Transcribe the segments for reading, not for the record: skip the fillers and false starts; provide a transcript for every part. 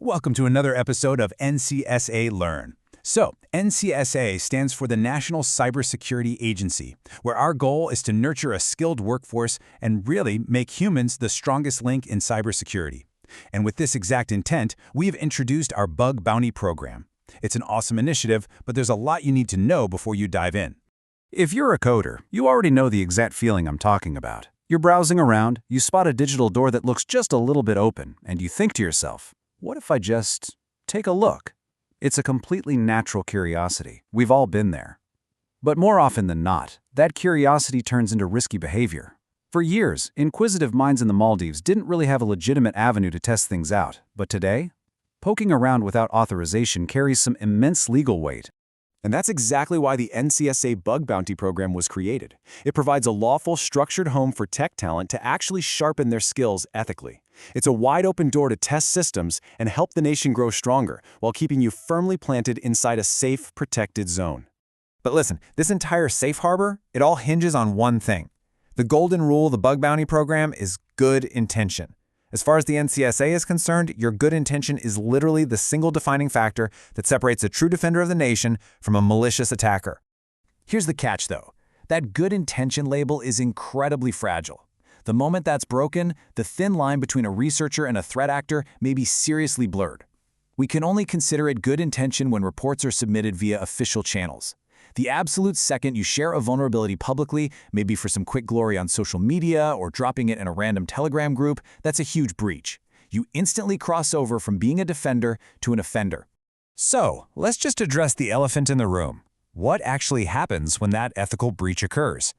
Welcome to another episode of NCSA Learn. So, NCSA stands for the National Cybersecurity Agency, where our goal is to nurture a skilled workforce and really make humans the strongest link in cybersecurity. And with this exact intent, we have introduced our Bug Bounty program. It's an awesome initiative, but there's a lot you need to know before you dive in. If you're a coder, you already know the exact feeling I'm talking about. You're browsing around, you spot a digital door that looks just a little bit open, and you think to yourself, what if I just take a look? It's a completely natural curiosity. We've all been there. But more often than not, that curiosity turns into risky behavior. For years, inquisitive minds in the Maldives didn't really have a legitimate avenue to test things out. But today, poking around without authorization carries some immense legal weight. And that's exactly why the NCSA Bug Bounty program was created. It provides a lawful, structured home for tech talent to actually sharpen their skills ethically. It's a wide-open door to test systems and help the nation grow stronger while keeping you firmly planted inside a safe, protected zone. But listen, this entire safe harbor, it all hinges on one thing. The golden rule of the Bug Bounty program is good intention. As far as the NCSA is concerned, your good intention is literally the single defining factor that separates a true defender of the nation from a malicious attacker. Here's the catch, though. That good intention label is incredibly fragile. The moment that's broken, the thin line between a researcher and a threat actor may be seriously blurred. We can only consider it good intention when reports are submitted via official channels. The absolute second you share a vulnerability publicly, maybe for some quick glory on social media or dropping it in a random Telegram group, that's a huge breach. You instantly cross over from being a defender to an offender. So, let's just address the elephant in the room. What actually happens when that ethical breach occurs?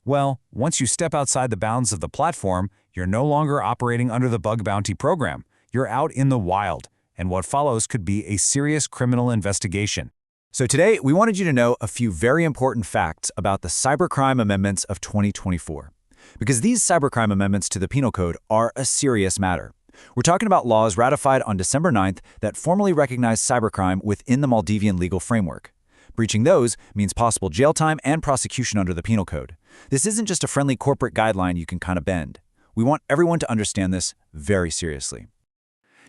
Well, once you step outside the bounds of the platform, you're no longer operating under the Bug Bounty program. You're out in the wild, and what follows could be a serious criminal investigation. So today, we wanted you to know a few very important facts about the Cybercrime Amendments of 2024. Because these cybercrime amendments to the Penal Code are a serious matter. We're talking about laws ratified on December 9th that formally recognize cybercrime within the Maldivian legal framework. Breaching those means possible jail time and prosecution under the Penal Code. This isn't just a friendly corporate guideline you can kind of bend. We want everyone to understand this very seriously.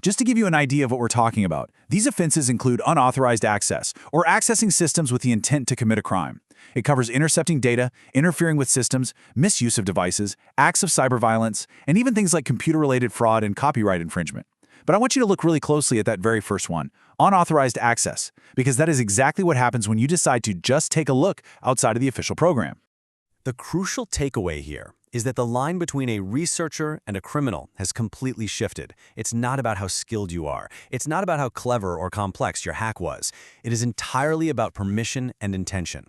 Just to give you an idea of what we're talking about, these offenses include unauthorized access, or accessing systems with the intent to commit a crime. It covers intercepting data, interfering with systems, misuse of devices, acts of cyberviolence, and even things like computer-related fraud and copyright infringement. But I want you to look really closely at that very first one, unauthorized access, because that is exactly what happens when you decide to just take a look outside of the official program. The crucial takeaway here is that the line between a researcher and a criminal has completely shifted. It's not about how skilled you are. It's not about how clever or complex your hack was. It is entirely about permission and intention.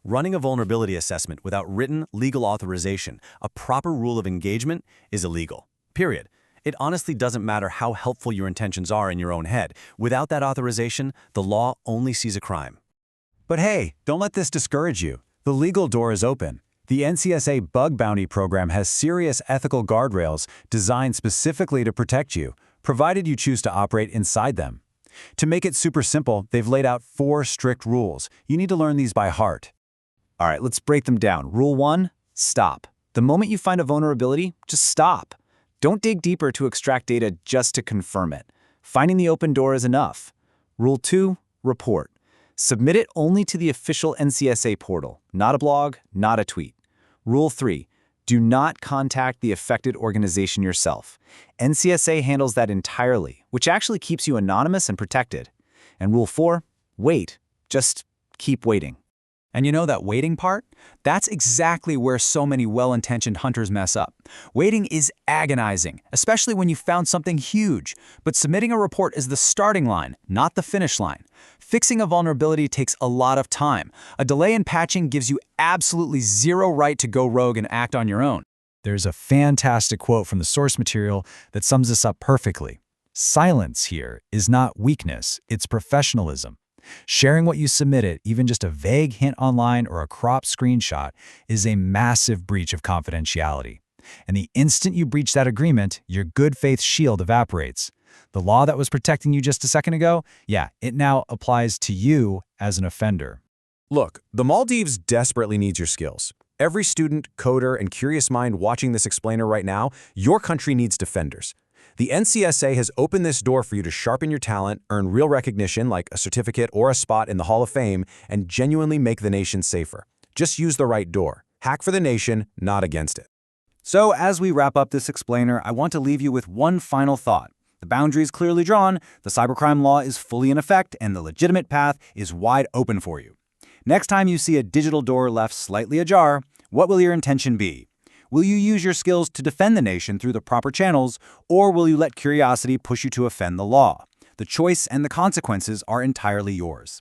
Running a vulnerability assessment without written legal authorization, a proper rule of engagement, is illegal. Period. It honestly doesn't matter how helpful your intentions are in your own head. Without that authorization, the law only sees a crime. But hey, don't let this discourage you. The legal door is open. The NCSA Bug Bounty program has serious ethical guardrails designed specifically to protect you, provided you choose to operate inside them. To make it super simple, they've laid out 4 strict rules. You need to learn these by heart. All right, let's break them down. Rule 1, stop. The moment you find a vulnerability, just stop. Don't dig deeper to extract data just to confirm it. Finding the open door is enough. Rule 2, report. Submit it only to the official NCSA portal, not a blog, not a tweet. Rule 3, do not contact the affected organization yourself. NCSA handles that entirely, which actually keeps you anonymous and protected. And Rule 4, wait. Just keep waiting. And you know that waiting part? That's exactly where so many well-intentioned hunters mess up. Waiting is agonizing, especially when you found something huge. But submitting a report is the starting line, not the finish line. Fixing a vulnerability takes a lot of time. A delay in patching gives you absolutely zero right to go rogue and act on your own. There's a fantastic quote from the source material that sums this up perfectly. Silence here is not weakness, it's professionalism. Sharing what you submitted, even just a vague hint online or a cropped screenshot, is a massive breach of confidentiality. And the instant you breach that agreement, your good faith shield evaporates. The law that was protecting you just a second ago, yeah, it now applies to you as an offender. Look, the Maldives desperately needs your skills. Every student, coder, and curious mind watching this explainer right now, your country needs defenders. The NCSA has opened this door for you to sharpen your talent, earn real recognition like a certificate or a spot in the Hall of Fame, and genuinely make the nation safer. Just use the right door. Hack for the nation, not against it. So as we wrap up this explainer, I want to leave you with one final thought. The boundary is clearly drawn, the cybercrime law is fully in effect, and the legitimate path is wide open for you. Next time you see a digital door left slightly ajar, what will your intention be? Will you use your skills to defend the nation through the proper channels, or will you let curiosity push you to offend the law? The choice and the consequences are entirely yours.